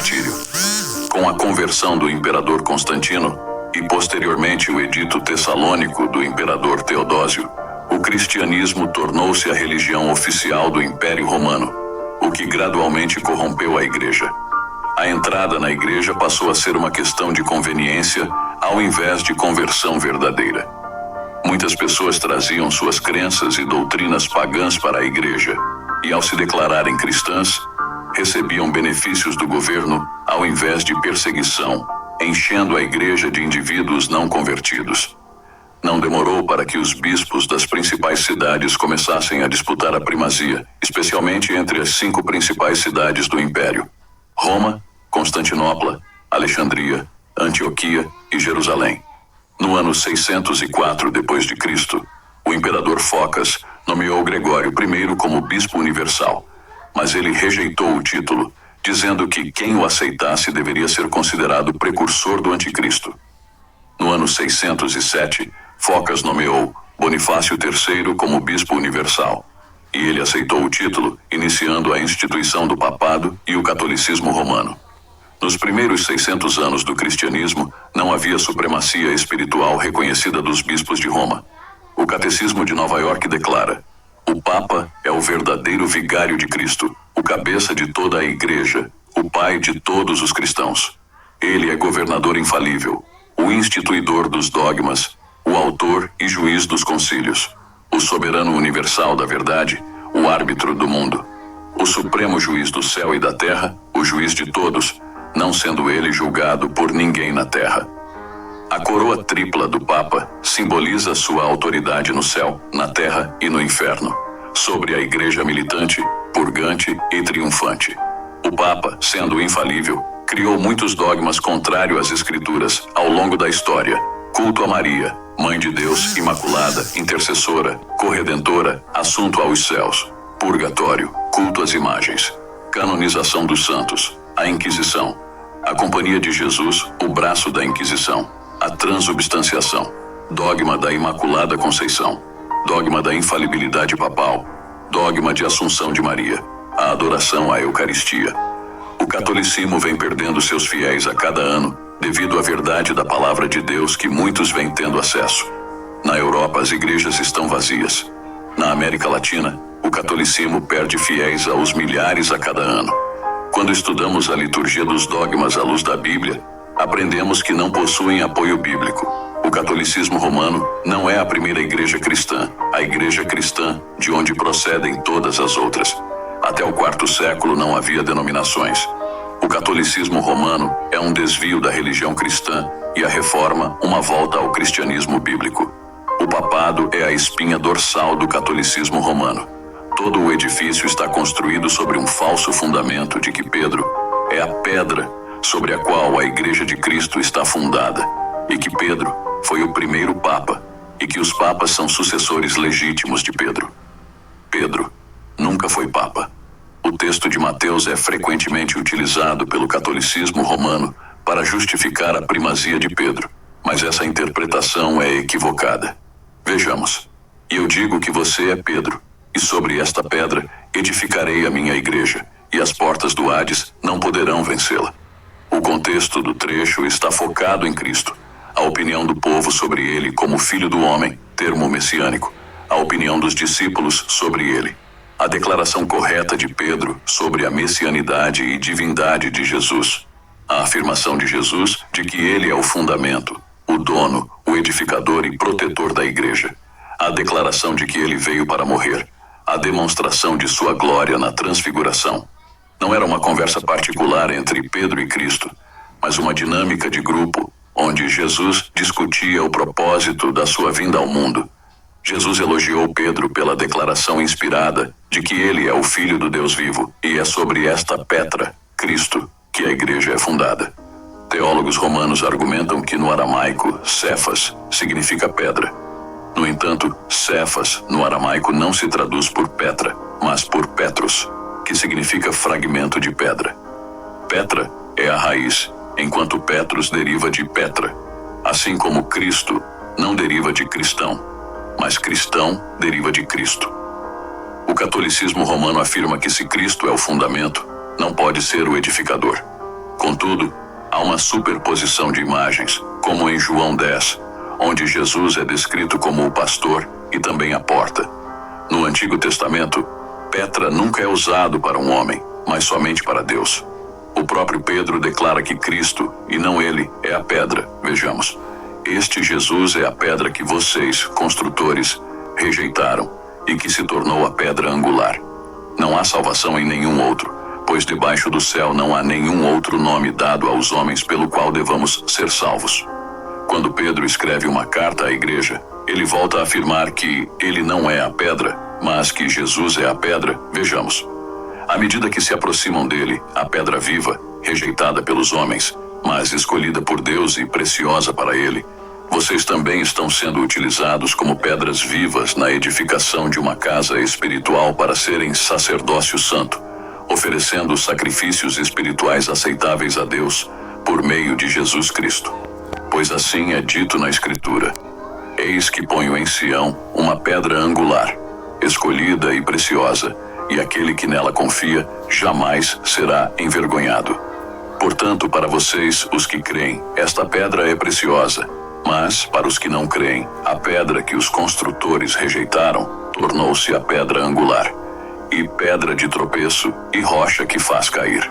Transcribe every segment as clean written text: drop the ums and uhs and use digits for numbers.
martírio. Com a conversão do imperador Constantino e posteriormente o edito tessalônico do imperador Teodósio, o cristianismo tornou-se a religião oficial do Império Romano, o que gradualmente corrompeu a igreja. A entrada na igreja passou a ser uma questão de conveniência ao invés de conversão verdadeira. Muitas pessoas traziam suas crenças e doutrinas pagãs para a igreja e, ao se declararem cristãs, recebiam benefícios do governo ao invés de perseguição, enchendo a igreja de indivíduos não convertidos. Não demorou para que os bispos das principais cidades começassem a disputar a primazia, especialmente entre as 5 principais cidades do Império: Roma, Constantinopla, Alexandria, Antioquia e Jerusalém. No ano 604 d.C., o imperador Focas nomeou Gregório I como bispo universal, mas ele rejeitou o título, dizendo que quem o aceitasse deveria ser considerado precursor do anticristo. No ano 607, Focas nomeou Bonifácio III como bispo universal, e ele aceitou o título, iniciando a instituição do papado e o catolicismo romano. Nos primeiros 600 anos do cristianismo, não havia supremacia espiritual reconhecida dos bispos de Roma. O Catecismo de Nova York declara: o Papa é o verdadeiro vigário de Cristo, o cabeça de toda a igreja, o pai de todos os cristãos. Ele é governador infalível, o instituidor dos dogmas, o autor e juiz dos concílios, o soberano universal da verdade, o árbitro do mundo, o supremo juiz do céu e da terra, o juiz de todos, não sendo ele julgado por ninguém na terra. A coroa tripla do Papa simboliza sua autoridade no céu, na terra e no inferno, sobre a igreja militante, purgante e triunfante. O Papa, sendo infalível, criou muitos dogmas contrários às Escrituras ao longo da história: culto a Maria, Mãe de Deus, Imaculada, Intercessora, Corredentora, assunto aos céus, purgatório, culto às imagens, canonização dos santos, a Inquisição, a Companhia de Jesus, o braço da Inquisição, a transubstanciação, dogma da Imaculada Conceição, dogma da infalibilidade papal, dogma de Assunção de Maria, a adoração à Eucaristia. O catolicismo vem perdendo seus fiéis a cada ano devido à verdade da palavra de Deus que muitos vêm tendo acesso. Na Europa, as igrejas estão vazias. Na América Latina, o catolicismo perde fiéis aos milhares a cada ano. Quando estudamos a liturgia dos dogmas à luz da Bíblia, aprendemos que não possuem apoio bíblico. O catolicismo romano não é a primeira igreja cristã, a igreja cristã de onde procedem todas as outras. Até o IV século não havia denominações. O catolicismo romano é um desvio da religião cristã e a reforma uma volta ao cristianismo bíblico. O papado é a espinha dorsal do catolicismo romano. Todo o edifício está construído sobre um falso fundamento de que Pedro é a pedra sobre a qual a Igreja de Cristo está fundada, e que Pedro foi o primeiro Papa, e que os Papas são sucessores legítimos de Pedro. Pedro nunca foi Papa. O texto de Mateus é frequentemente utilizado pelo catolicismo romano para justificar a primazia de Pedro, mas essa interpretação é equivocada. Vejamos: e eu digo que você é Pedro, e sobre esta pedra edificarei a minha igreja, e as portas do Hades não poderão vencê-la. O contexto do trecho está focado em Cristo, a opinião do povo sobre ele como Filho do Homem, termo messiânico, a opinião dos discípulos sobre ele, a declaração correta de Pedro sobre a messianidade e divindade de Jesus, a afirmação de Jesus de que ele é o fundamento, o dono, o edificador e protetor da igreja, a declaração de que ele veio para morrer, a demonstração de sua glória na transfiguração. Não era uma conversa particular entre Pedro e Cristo, mas uma dinâmica de grupo, onde Jesus discutia o propósito da sua vinda ao mundo. Jesus elogiou Pedro pela declaração inspirada de que ele é o Filho do Deus vivo, e é sobre esta Petra, Cristo, que a igreja é fundada. Teólogos romanos argumentam que no aramaico, Cefas significa pedra. No entanto, Cefas no aramaico não se traduz por Petra, mas por Petros, que significa fragmento de pedra. Petra é a raiz, enquanto Petros deriva de Petra. Assim como Cristo não deriva de cristão, mas cristão deriva de Cristo. O catolicismo romano afirma que se Cristo é o fundamento, não pode ser o edificador. Contudo, há uma superposição de imagens, como em João 10, onde Jesus é descrito como o pastor e também a porta. No Antigo Testamento, Petra nunca é usado para um homem, mas somente para Deus. O próprio Pedro declara que Cristo, e não ele, é a pedra. Vejamos. Este Jesus é a pedra que vocês, construtores, rejeitaram e que se tornou a pedra angular. Não há salvação em nenhum outro, pois debaixo do céu não há nenhum outro nome dado aos homens pelo qual devamos ser salvos. Quando Pedro escreve uma carta à igreja, ele volta a afirmar que ele não é a pedra, mas que Jesus é a pedra. Vejamos. À medida que se aproximam dele, a pedra viva, rejeitada pelos homens, mas escolhida por Deus e preciosa para ele, vocês também estão sendo utilizados como pedras vivas na edificação de uma casa espiritual para serem sacerdócio santo, oferecendo sacrifícios espirituais aceitáveis a Deus por meio de Jesus Cristo. Pois assim é dito na Escritura: eis que ponho em Sião uma pedra angular, escolhida e preciosa, e aquele que nela confia jamais será envergonhado. Portanto, para vocês, os que creem, esta pedra é preciosa, mas para os que não creem, a pedra que os construtores rejeitaram tornou-se a pedra angular, e pedra de tropeço e rocha que faz cair.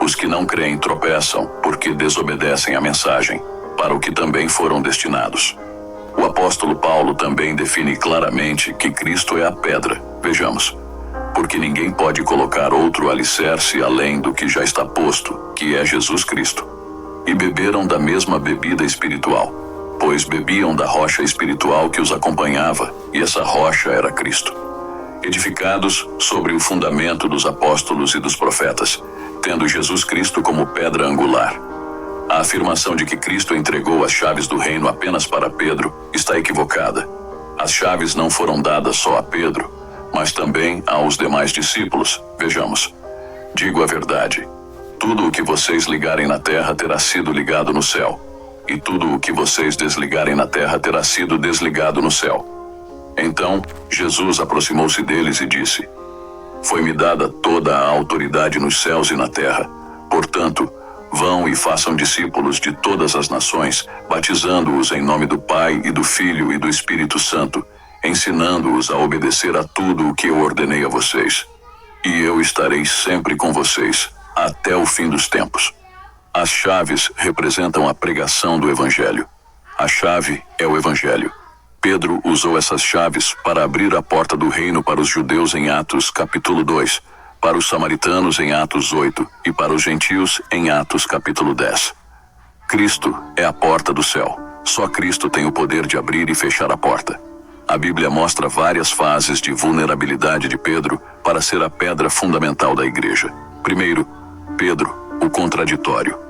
Os que não creem tropeçam porque desobedecem a mensagem, para o que também foram destinados. O apóstolo Paulo também define claramente que Cristo é a pedra. Vejamos. Porque ninguém pode colocar outro alicerce além do que já está posto, que é Jesus Cristo. E beberam da mesma bebida espiritual, pois bebiam da rocha espiritual que os acompanhava, e essa rocha era Cristo. Edificados sobre o fundamento dos apóstolos e dos profetas, tendo Jesus Cristo como pedra angular. A afirmação de que Cristo entregou as chaves do reino apenas para Pedro está equivocada. As chaves não foram dadas só a Pedro, mas também aos demais discípulos. Vejamos. Digo a verdade. Tudo o que vocês ligarem na terra terá sido ligado no céu, e tudo o que vocês desligarem na terra terá sido desligado no céu. Então, Jesus aproximou-se deles e disse: foi-me dada toda a autoridade nos céus e na terra. Portanto, vão e façam discípulos de todas as nações, batizando-os em nome do Pai e do Filho e do Espírito Santo, ensinando-os a obedecer a tudo o que eu ordenei a vocês. E eu estarei sempre com vocês, até o fim dos tempos. As chaves representam a pregação do Evangelho. A chave é o Evangelho. Pedro usou essas chaves para abrir a porta do reino para os judeus em Atos capítulo 2, para os samaritanos em Atos 8 e para os gentios em Atos capítulo 10. Cristo é a porta do céu. Só Cristo tem o poder de abrir e fechar a porta. A Bíblia mostra várias fases de vulnerabilidade de Pedro para ser a pedra fundamental da igreja. Primeiro, Pedro, o contraditório.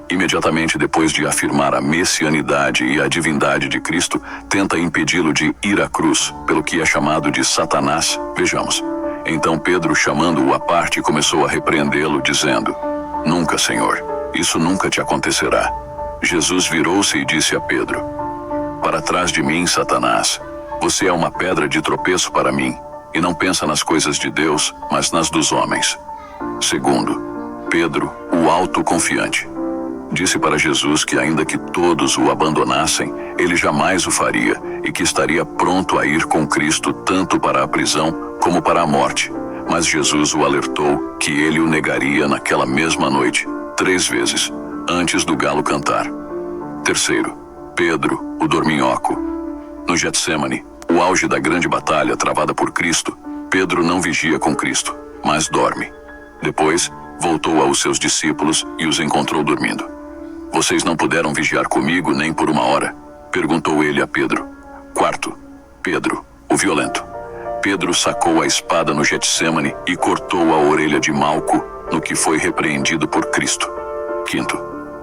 Imediatamente depois de afirmar a messianidade e a divindade de Cristo, tenta impedi-lo de ir à cruz, pelo que é chamado de Satanás. Vejamos. Então Pedro, chamando-o à parte, começou a repreendê-lo, dizendo: nunca, Senhor, isso nunca te acontecerá. Jesus virou-se e disse a Pedro: para trás de mim, Satanás. Você é uma pedra de tropeço para mim, e não pensa nas coisas de Deus, mas nas dos homens. Segundo, Pedro, o autoconfiante. Disse para Jesus que ainda que todos o abandonassem, ele jamais o faria, e que estaria pronto a ir com Cristo tanto para a prisão como para a morte. Mas Jesus o alertou que ele o negaria naquela mesma noite, 3 vezes, antes do galo cantar. Terceiro, Pedro, o dorminhoco. No Getsêmani, o auge da grande batalha travada por Cristo, Pedro não vigia com Cristo, mas dorme. Depois, voltou aos seus discípulos e os encontrou dormindo. Vocês não puderam vigiar comigo nem por 1 hora? Perguntou ele a Pedro. Quarto, Pedro, o violento. Pedro sacou a espada no Getsêmani e cortou a orelha de Malco, no que foi repreendido por Cristo. Quinto,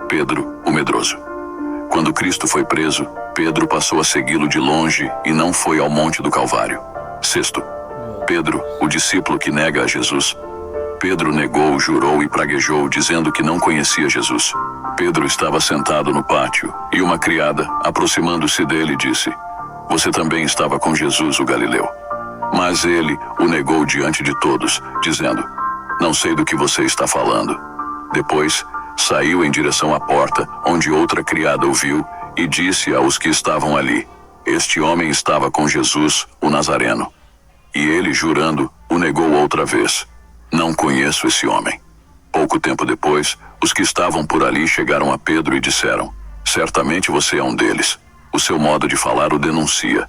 Pedro, o medroso. Quando Cristo foi preso, Pedro passou a segui-lo de longe e não foi ao Monte do Calvário. Sexto, Pedro, o discípulo que nega a Jesus. Pedro negou, jurou e praguejou, dizendo que não conhecia Jesus. Pedro estava sentado no pátio, e uma criada, aproximando-se dele, disse: você também estava com Jesus, o Galileu. Mas ele o negou diante de todos, dizendo: não sei do que você está falando. Depois, saiu em direção à porta, onde outra criada o viu, e disse aos que estavam ali: Este homem estava com Jesus, o Nazareno. E ele, jurando, o negou outra vez: Não conheço esse homem. Pouco tempo depois, os que estavam por ali chegaram a Pedro e disseram: Certamente você é um deles. O seu modo de falar o denuncia.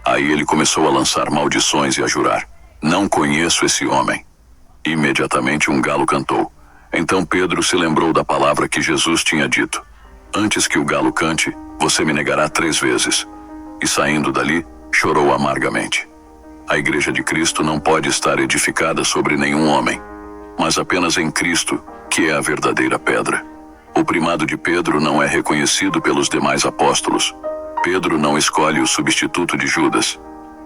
Aí ele começou a lançar maldições e a jurar: Não conheço esse homem. Imediatamente um galo cantou. Então Pedro se lembrou da palavra que Jesus tinha dito: Antes que o galo cante, você me negará 3 vezes. E saindo dali, chorou amargamente. A Igreja de Cristo não pode estar edificada sobre nenhum homem, mas apenas em Cristo, que é a verdadeira pedra. O primado de Pedro não é reconhecido pelos demais apóstolos. Pedro não escolhe o substituto de Judas.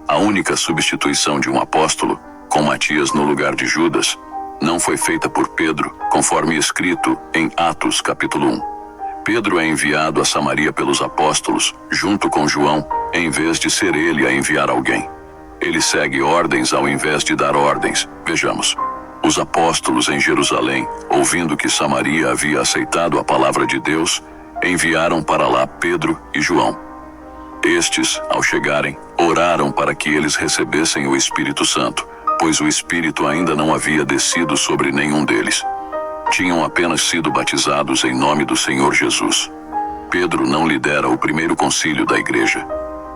A única substituição de um apóstolo, com Matias no lugar de Judas, não foi feita por Pedro, conforme escrito em Atos capítulo 1. Pedro é enviado a Samaria pelos apóstolos, junto com João, em vez de ser ele a enviar alguém. Ele segue ordens ao invés de dar ordens. Vejamos. Os apóstolos em Jerusalém, ouvindo que Samaria havia aceitado a palavra de Deus, enviaram para lá Pedro e João. Estes, ao chegarem, oraram para que eles recebessem o Espírito Santo, pois o Espírito ainda não havia descido sobre nenhum deles. Tinham apenas sido batizados em nome do Senhor Jesus. Pedro não lidera o primeiro concílio da igreja.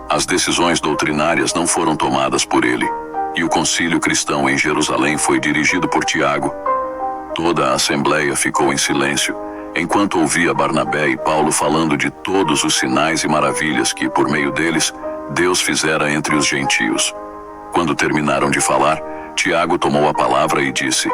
As decisões doutrinárias não foram tomadas por ele, e o concílio cristão em Jerusalém foi dirigido por Tiago. Toda a assembleia ficou em silêncio, enquanto ouvia Barnabé e Paulo falando de todos os sinais e maravilhas que, por meio deles, Deus fizera entre os gentios. Quando terminaram de falar, Tiago tomou a palavra e disse: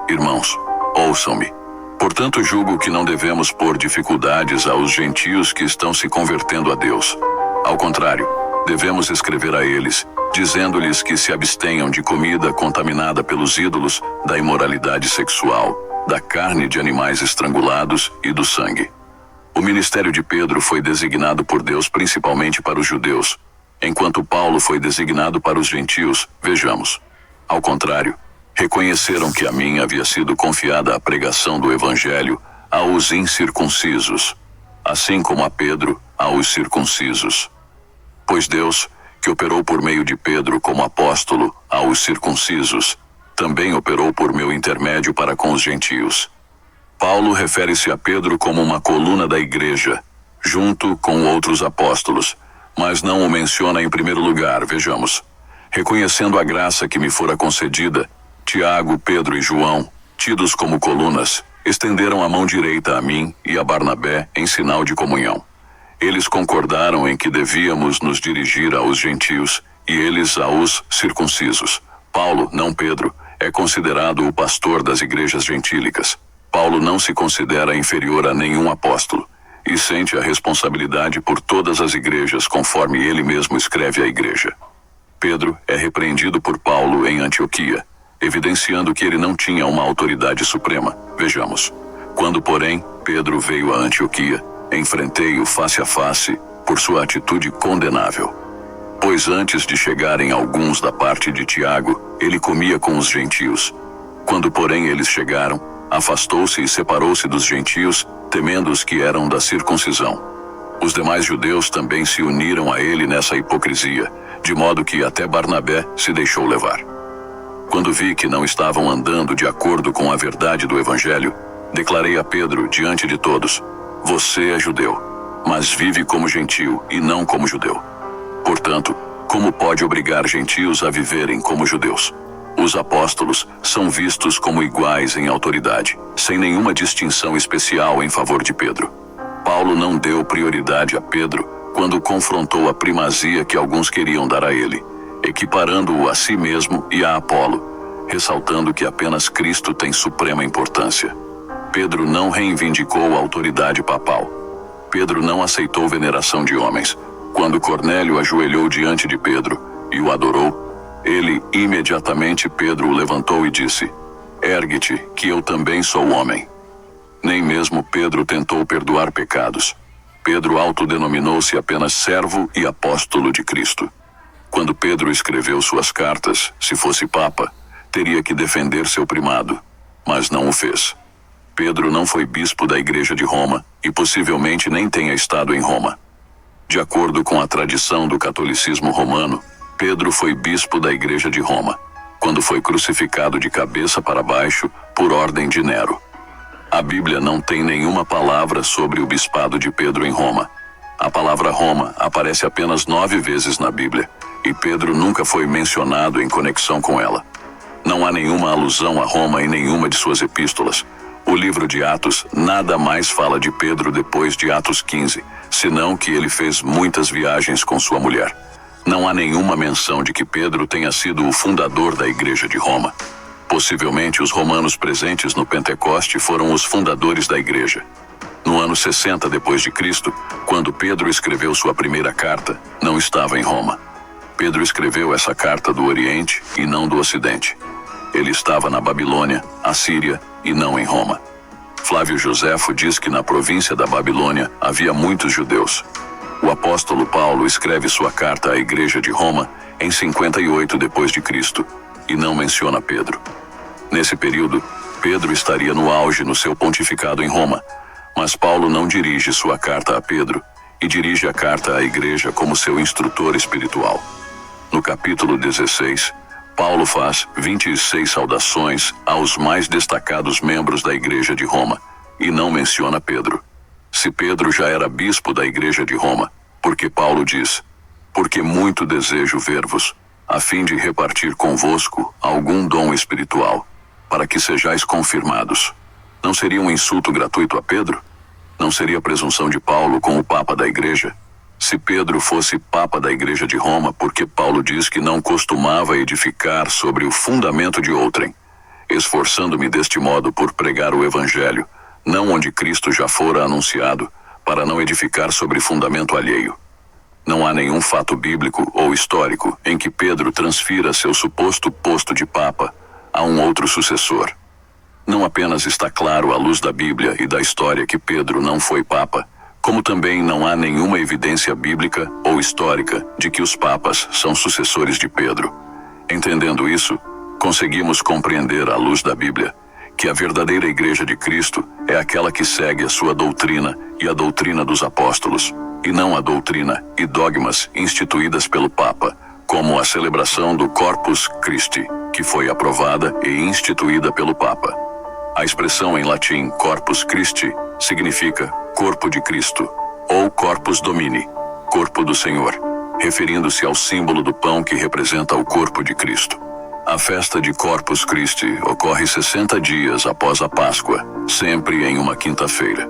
Irmãos, ouçam-me. Portanto, julgo que não devemos pôr dificuldades aos gentios que estão se convertendo a Deus. Ao contrário, devemos escrever a eles, dizendo-lhes que se abstenham de comida contaminada pelos ídolos, da imoralidade sexual, da carne de animais estrangulados e do sangue. O ministério de Pedro foi designado por Deus principalmente para os judeus, enquanto Paulo foi designado para os gentios. Vejamos. Ao contrário, reconheceram que a mim havia sido confiada a pregação do Evangelho aos incircuncisos, assim como a Pedro aos circuncisos. Pois Deus, que operou por meio de Pedro como apóstolo aos circuncisos, também operou por meu intermédio para com os gentios. Paulo refere-se a Pedro como uma coluna da igreja, junto com outros apóstolos, mas não o menciona em primeiro lugar. Vejamos. Reconhecendo a graça que me fora concedida, Tiago, Pedro e João, tidos como colunas, estenderam a mão direita a mim e a Barnabé em sinal de comunhão. Eles concordaram em que devíamos nos dirigir aos gentios e eles aos circuncisos. Paulo, não Pedro, é considerado o pastor das igrejas gentílicas. Paulo não se considera inferior a nenhum apóstolo e sente a responsabilidade por todas as igrejas, conforme ele mesmo escreve à igreja. Pedro é repreendido por Paulo em Antioquia, evidenciando que ele não tinha uma autoridade suprema. Vejamos. Quando, porém, Pedro veio a Antioquia, enfrentei-o face a face por sua atitude condenável. Pois antes de chegarem alguns da parte de Tiago, ele comia com os gentios. Quando, porém, eles chegaram, afastou-se e separou-se dos gentios, temendo os que eram da circuncisão. Os demais judeus também se uniram a ele nessa hipocrisia, de modo que até Barnabé se deixou levar. Quando vi que não estavam andando de acordo com a verdade do Evangelho, declarei a Pedro diante de todos: Você é judeu, mas vive como gentio e não como judeu. Portanto, como pode obrigar gentios a viverem como judeus? Os apóstolos são vistos como iguais em autoridade, sem nenhuma distinção especial em favor de Pedro. Paulo não deu prioridade a Pedro quando confrontou a primazia que alguns queriam dar a ele, equiparando-o a si mesmo e a Apolo, ressaltando que apenas Cristo tem suprema importância. Pedro não reivindicou a autoridade papal. Pedro não aceitou veneração de homens. Quando Cornélio ajoelhou diante de Pedro e o adorou, Pedro o levantou e disse: Ergue-te, que eu também sou homem. Nem mesmo Pedro tentou perdoar pecados. Pedro autodenominou-se apenas servo e apóstolo de Cristo. Quando Pedro escreveu suas cartas, se fosse papa, teria que defender seu primado, mas não o fez. Pedro não foi bispo da Igreja de Roma e possivelmente nem tenha estado em Roma. De acordo com a tradição do catolicismo romano, Pedro foi bispo da Igreja de Roma, quando foi crucificado de cabeça para baixo por ordem de Nero. A Bíblia não tem nenhuma palavra sobre o bispado de Pedro em Roma. A palavra Roma aparece apenas 9 vezes na Bíblia, e Pedro nunca foi mencionado em conexão com ela. Não há nenhuma alusão a Roma em nenhuma de suas epístolas. O livro de Atos nada mais fala de Pedro depois de Atos 15, senão que ele fez muitas viagens com sua mulher. Não há nenhuma menção de que Pedro tenha sido o fundador da Igreja de Roma. Possivelmente os romanos presentes no Pentecoste foram os fundadores da Igreja. No ano 60 d.C., quando Pedro escreveu sua primeira carta, não estava em Roma. Pedro escreveu essa carta do Oriente e não do Ocidente. Ele estava na Babilônia, Assíria e não em Roma. Flávio Joséfo diz que na província da Babilônia havia muitos judeus. O apóstolo Paulo escreve sua carta à Igreja de Roma em 58 d.C. e não menciona Pedro. Nesse período, Pedro estaria no auge no seu pontificado em Roma, mas Paulo não dirige sua carta a Pedro e dirige a carta à Igreja como seu instrutor espiritual. No capítulo 16, Paulo faz 26 saudações aos mais destacados membros da Igreja de Roma e não menciona Pedro. Se Pedro já era bispo da Igreja de Roma, porque Paulo diz: porque muito desejo ver-vos, a fim de repartir convosco algum dom espiritual, para que sejais confirmados. Não seria um insulto gratuito a Pedro? Não seria presunção de Paulo com o Papa da Igreja? Se Pedro fosse Papa da Igreja de Roma, porque Paulo diz que não costumava edificar sobre o fundamento de outrem, esforçando-me deste modo por pregar o Evangelho, não onde Cristo já fora anunciado, para não edificar sobre fundamento alheio. Não há nenhum fato bíblico ou histórico em que Pedro transfira seu suposto posto de Papa a um outro sucessor. Não apenas está claro à luz da Bíblia e da história que Pedro não foi Papa, como também não há nenhuma evidência bíblica ou histórica de que os papas são sucessores de Pedro. Entendendo isso, conseguimos compreender à luz da Bíblia que a verdadeira Igreja de Cristo é aquela que segue a sua doutrina e a doutrina dos apóstolos, e não a doutrina e dogmas instituídas pelo Papa, como a celebração do Corpus Christi, que foi aprovada e instituída pelo Papa. A expressão em latim Corpus Christi significa Corpo de Cristo, ou Corpus Domini, Corpo do Senhor, referindo-se ao símbolo do pão que representa o corpo de Cristo. A festa de Corpus Christi ocorre 60 dias após a Páscoa, sempre em uma quinta-feira.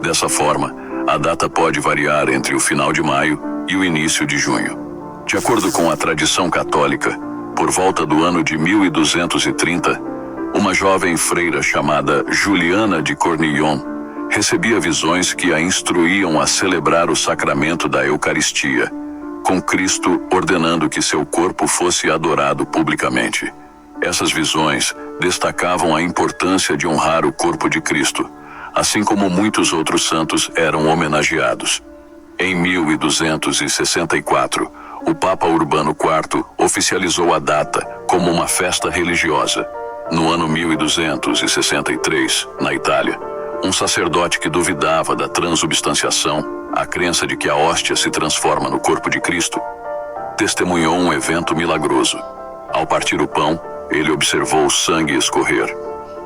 Dessa forma, a data pode variar entre o final de maio e o início de junho. De acordo com a tradição católica, por volta do ano de 1230, uma jovem freira chamada Juliana de Cornillon recebia visões que a instruíam a celebrar o sacramento da Eucaristia, com Cristo ordenando que seu corpo fosse adorado publicamente. Essas visões destacavam a importância de honrar o corpo de Cristo, assim como muitos outros santos eram homenageados. Em 1264, o Papa Urbano IV oficializou a data como uma festa religiosa. No ano 1263, na Itália, um sacerdote que duvidava da transubstanciação, a crença de que a hóstia se transforma no corpo de Cristo, testemunhou um evento milagroso. Ao partir o pão, ele observou o sangue escorrer,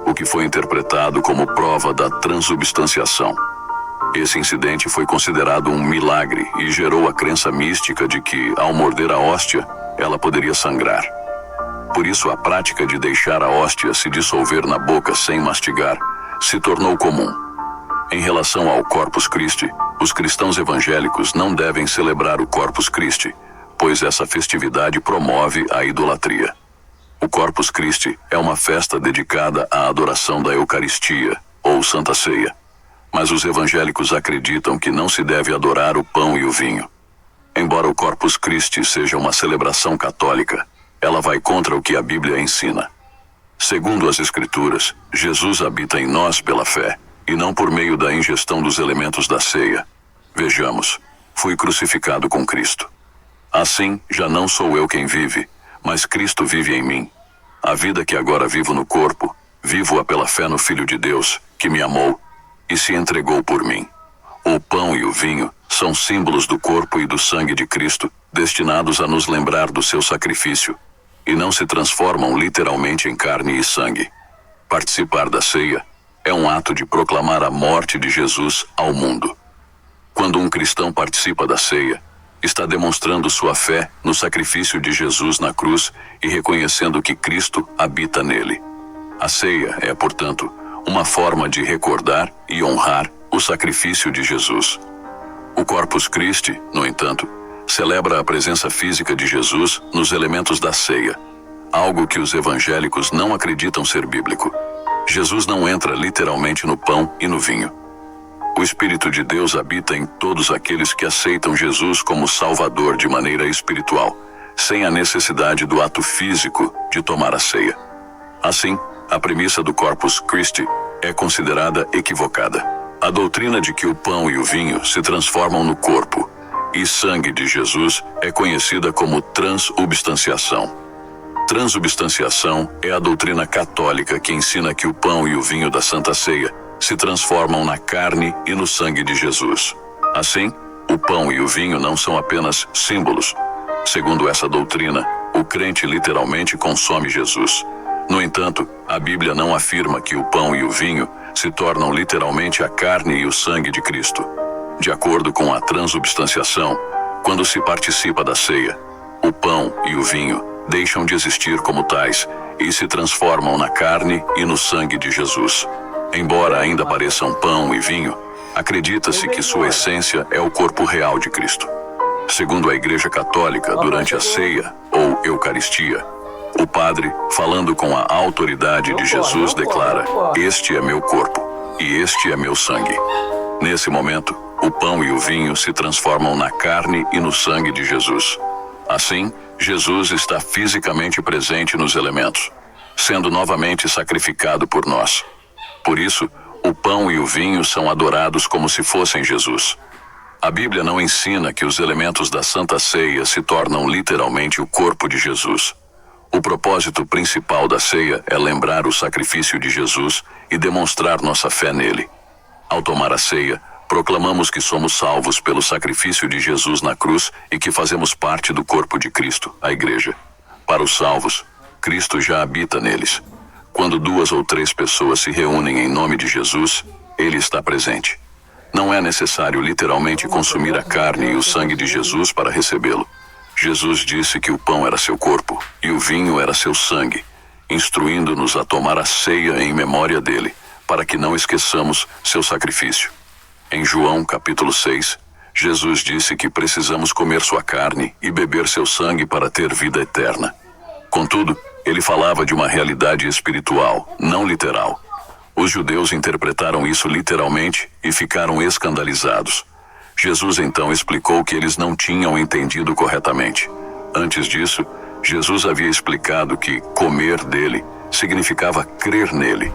o que foi interpretado como prova da transubstanciação. Esse incidente foi considerado um milagre e gerou a crença mística de que, ao morder a hóstia, ela poderia sangrar. Por isso, a prática de deixar a hóstia se dissolver na boca sem mastigar se tornou comum. Em relação ao Corpus Christi, os cristãos evangélicos não devem celebrar o Corpus Christi, pois essa festividade promove a idolatria. O Corpus Christi é uma festa dedicada à adoração da Eucaristia, ou Santa Ceia. Mas os evangélicos acreditam que não se deve adorar o pão e o vinho. Embora o Corpus Christi seja uma celebração católica, ela vai contra o que a Bíblia ensina. Segundo as Escrituras, Jesus habita em nós pela fé, e não por meio da ingestão dos elementos da ceia. Vejamos, fui crucificado com Cristo. Assim, já não sou eu quem vive, mas Cristo vive em mim. A vida que agora vivo no corpo, vivo-a pela fé no Filho de Deus, que me amou e se entregou por mim. O pão e o vinho são símbolos do corpo e do sangue de Cristo, destinados a nos lembrar do seu sacrifício, e não se transformam literalmente em carne e sangue. Participar da ceia é um ato de proclamar a morte de Jesus ao mundo. Quando um cristão participa da ceia, está demonstrando sua fé no sacrifício de Jesus na cruz e reconhecendo que Cristo habita nele. A ceia é, portanto, uma forma de recordar e honrar o sacrifício de Jesus. O Corpus Christi, no entanto, celebra a presença física de Jesus nos elementos da ceia, algo que os evangélicos não acreditam ser bíblico. Jesus não entra literalmente no pão e no vinho. O Espírito de Deus habita em todos aqueles que aceitam Jesus como Salvador de maneira espiritual, sem a necessidade do ato físico de tomar a ceia. Assim, a premissa do Corpus Christi é considerada equivocada. A doutrina de que o pão e o vinho se transformam no corpo e sangue de Jesus é conhecida como transubstanciação. Transubstanciação é a doutrina católica que ensina que o pão e o vinho da Santa Ceia se transformam na carne e no sangue de Jesus. Assim, o pão e o vinho não são apenas símbolos. Segundo essa doutrina, o crente literalmente consome Jesus. No entanto, a Bíblia não afirma que o pão e o vinho se tornam literalmente a carne e o sangue de Cristo. De acordo com a transubstanciação, quando se participa da ceia, o pão e o vinho deixam de existir como tais e se transformam na carne e no sangue de Jesus. Embora ainda pareçam pão e vinho, acredita-se que sua essência é o corpo real de Cristo. Segundo a Igreja Católica, durante a ceia ou Eucaristia, o padre, falando com a autoridade de Jesus, declara: "Este é meu corpo e este é meu sangue." Nesse momento, o pão e o vinho se transformam na carne e no sangue de Jesus. Assim, Jesus está fisicamente presente nos elementos, sendo novamente sacrificado por nós. Por isso, o pão e o vinho são adorados como se fossem Jesus. A Bíblia não ensina que os elementos da Santa Ceia se tornam literalmente o corpo de Jesus. O propósito principal da ceia é lembrar o sacrifício de Jesus e demonstrar nossa fé nele. Ao tomar a ceia, proclamamos que somos salvos pelo sacrifício de Jesus na cruz e que fazemos parte do corpo de Cristo, a Igreja. Para os salvos, Cristo já habita neles. Quando 2 ou 3 pessoas se reúnem em nome de Jesus, ele está presente. Não é necessário literalmente consumir a carne e o sangue de Jesus para recebê-lo. Jesus disse que o pão era seu corpo e o vinho era seu sangue, instruindo-nos a tomar a ceia em memória dele, para que não esqueçamos seu sacrifício. Em João capítulo 6, Jesus disse que precisamos comer sua carne e beber seu sangue para ter vida eterna. Contudo, ele falava de uma realidade espiritual, não literal. Os judeus interpretaram isso literalmente e ficaram escandalizados. Jesus então explicou que eles não tinham entendido corretamente. Antes disso, Jesus havia explicado que comer dele significava crer nele.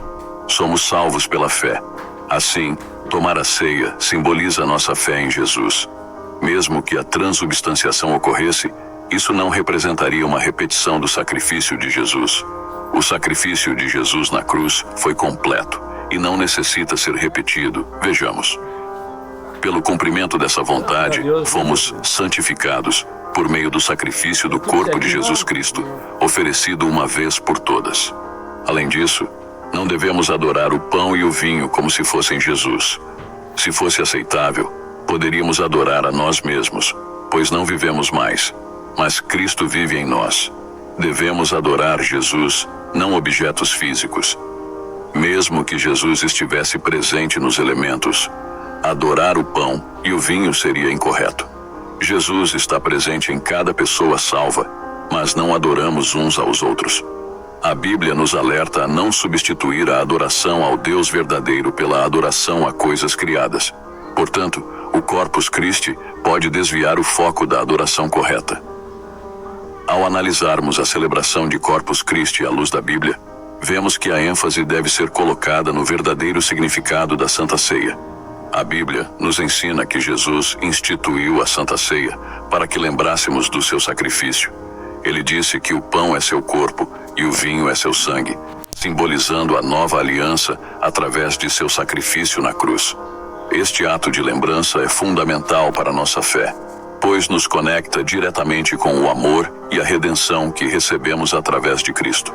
Somos salvos pela fé. Assim, tomar a ceia simboliza nossa fé em Jesus. Mesmo que a transubstanciação ocorresse, isso não representaria uma repetição do sacrifício de Jesus. O sacrifício de Jesus na cruz foi completo e não necessita ser repetido. Vejamos. Pelo cumprimento dessa vontade, fomos santificados por meio do sacrifício do corpo de Jesus Cristo, oferecido uma vez por todas. Além disso, não devemos adorar o pão e o vinho como se fossem Jesus. Se fosse aceitável, poderíamos adorar a nós mesmos, pois não vivemos mais, mas Cristo vive em nós. Devemos adorar Jesus, não objetos físicos. Mesmo que Jesus estivesse presente nos elementos, adorar o pão e o vinho seria incorreto. Jesus está presente em cada pessoa salva, mas não adoramos uns aos outros. A Bíblia nos alerta a não substituir a adoração ao Deus verdadeiro pela adoração a coisas criadas. Portanto, o Corpus Christi pode desviar o foco da adoração correta. Ao analisarmos a celebração de Corpus Christi à luz da Bíblia, vemos que a ênfase deve ser colocada no verdadeiro significado da Santa Ceia. A Bíblia nos ensina que Jesus instituiu a Santa Ceia para que lembrássemos do seu sacrifício. Ele disse que o pão é seu corpo e o vinho é seu sangue, simbolizando a nova aliança através de seu sacrifício na cruz. Este ato de lembrança é fundamental para nossa fé, pois nos conecta diretamente com o amor e a redenção que recebemos através de Cristo.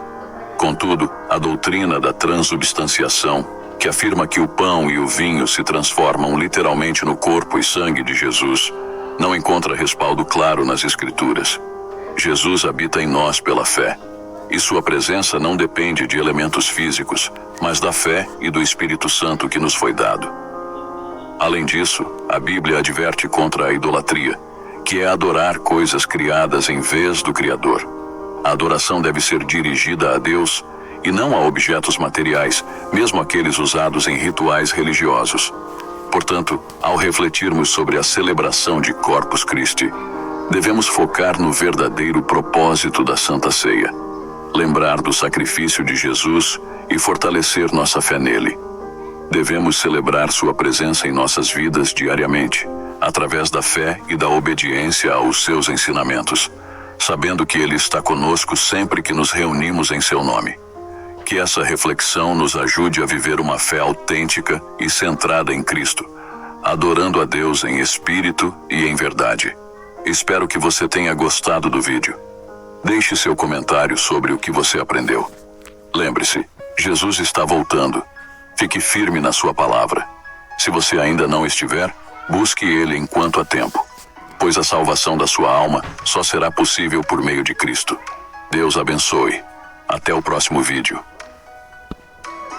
Contudo, a doutrina da transubstanciação, que afirma que o pão e o vinho se transformam literalmente no corpo e sangue de Jesus, não encontra respaldo claro nas Escrituras. Jesus habita em nós pela fé, e sua presença não depende de elementos físicos, mas da fé e do Espírito Santo que nos foi dado. Além disso, a Bíblia adverte contra a idolatria, que é adorar coisas criadas em vez do Criador. A adoração deve ser dirigida a Deus e não a objetos materiais, mesmo aqueles usados em rituais religiosos. Portanto, ao refletirmos sobre a celebração de Corpus Christi, devemos focar no verdadeiro propósito da Santa Ceia, lembrar do sacrifício de Jesus e fortalecer nossa fé nele. Devemos celebrar sua presença em nossas vidas diariamente, através da fé e da obediência aos seus ensinamentos, sabendo que Ele está conosco sempre que nos reunimos em seu nome. Que essa reflexão nos ajude a viver uma fé autêntica e centrada em Cristo, adorando a Deus em espírito e em verdade. Espero que você tenha gostado do vídeo. Deixe seu comentário sobre o que você aprendeu. Lembre-se, Jesus está voltando. Fique firme na sua palavra. Se você ainda não estiver, busque Ele enquanto há tempo, pois a salvação da sua alma só será possível por meio de Cristo. Deus abençoe. Até o próximo vídeo.